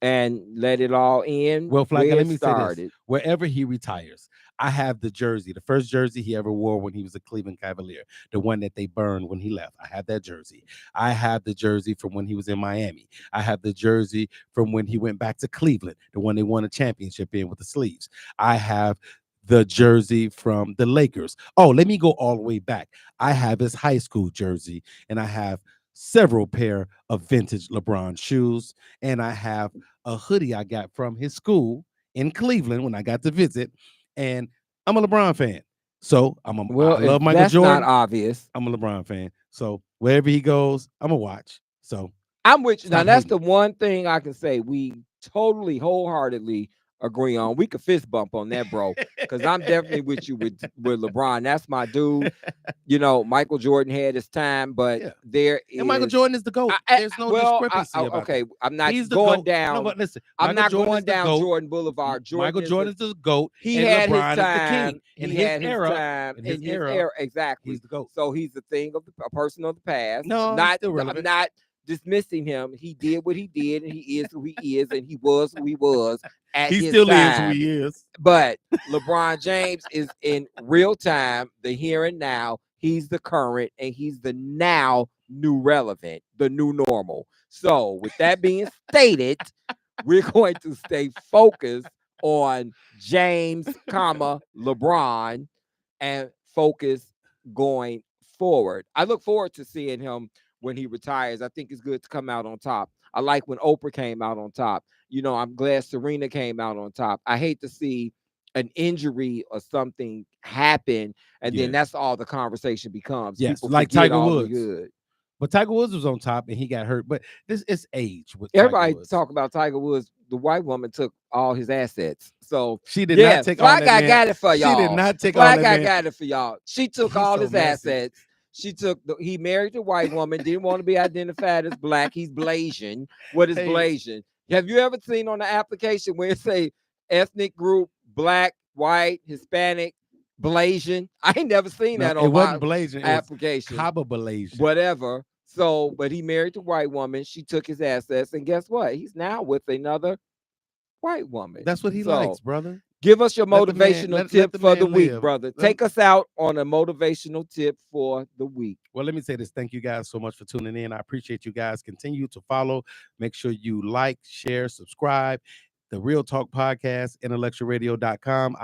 and let it all end. Well, Flacco, let me say this. Wherever he retires, I have the jersey, the first jersey he ever wore when he was a Cleveland Cavalier, the one that they burned when he left. I have that jersey. I have the jersey from when he was in Miami. I have the jersey from when he went back to Cleveland, the one they won a championship in with the sleeves. I have the jersey from the Lakers. Oh, let me go all the way back. I have his high school jersey, and I have several pair of vintage LeBron shoes, and I have a hoodie I got from his school in Cleveland when I got to visit, and I'm a LeBron fan. So I love Michael Jordan. That's not obvious. I'm a LeBron fan. So wherever he goes, I'm going to watch. So I'm with you. Now, that's the one thing I can say we totally wholeheartedly agree on. We could fist bump on that, bro, because I'm definitely with you with LeBron. That's my dude. Michael Jordan had his time, but and Michael Jordan is the GOAT. There's no discrepancy about okay, that. I'm not going down. No, but listen, I'm not going down Jordan Boulevard. Michael Jordan is the GOAT. He had his time. The king. In his era, exactly. He's the GOAT. So he's a person of the past. No, I'm not dismissing him. He did what he did, and he is who he is, and he was who he was at his time. He still is who he is. But LeBron James is in real time, the here and now. He's the current, and he's the now new relevant, the new normal. So with that being stated, we're going to stay focused on James, LeBron, and focus going forward. I look forward to seeing him when he retires. I think it's good to come out on top. I like when Oprah came out on top. I'm glad Serena came out on top. I hate to see an injury or something happen, and then that's all the conversation becomes. Yes, people like Tiger all Woods. Good. But Tiger Woods was on top and he got hurt. But this is age with Tiger Everybody Woods. talk about Tiger Woods. The white woman took all his assets. So She did not take all Fly that Guy man. got it for She y'all. did not take Fly all that Guy man. got it for y'all. She took He's all so his messy. assets. She took he married the white woman, didn't want to be identified as black. He's Blasian. What is Hey. Blasian? Have you ever seen on the application where it say ethnic group, black, white, Hispanic, Blasian? I ain't never seen No, that it on wasn't my Blasian. It was application. Haba Blasian. Whatever. So, but he married the white woman. She took his assets, and guess what? He's now with another white woman. That's what he So, likes, brother. give us your Let the man- motivational let tip the for the man week, live. brother. Let- Take us out on a motivational tip for the week. Well, let me say this. Thank you guys so much for tuning in. I appreciate you guys. Continue to follow. Make sure you like, share, subscribe. The Real Talk Podcast, IntellectualRadio.com,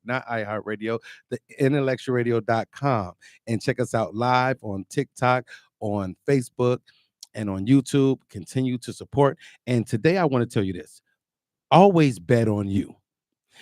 not iHeartRadio, the IntellectualRadio.com. And check us out live on TikTok, on Facebook, and on YouTube. Continue to support. And today I want to tell you this. Always bet on you.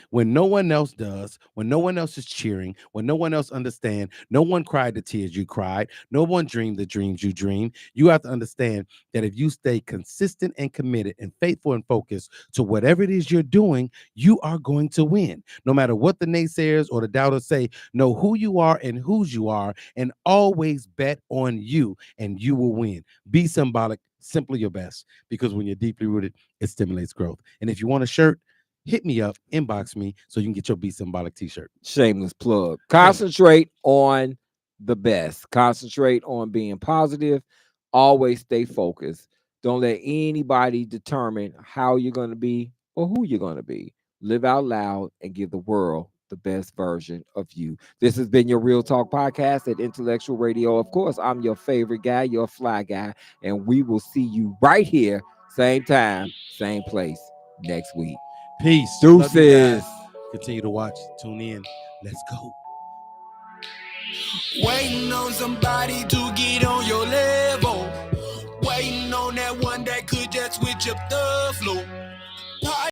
When no one else does, when no one else is cheering, when no one else understands, no one cried the tears you cried, no one dreamed the dreams you dreamed, you have to understand that if you stay consistent and committed and faithful and focused to whatever it is you're doing, you are going to win. No matter what the naysayers or the doubters say, know who you are and whose you are, and always bet on you, and you will win. Be symbolic, simply your best, because when you're deeply rooted, it stimulates growth. And if you want a shirt, hit me up, inbox me so you can get your Be Symbolic t-shirt. Shameless plug. Concentrate on the best. Concentrate on being positive. Always stay focused. Don't let anybody determine how you're going to be or who you're going to be. Live out loud and give the world the best version of you. This has been your Real Talk Podcast at Intellectual Radio. Of course, I'm your favorite guy, your fly guy, and we will see you right here, same time, same place next week. Peace. Love you Deuces. guys. Continue to watch. Tune in. Let's go. Waiting on somebody to get on your level. Waiting on that one that could just switch up the flow.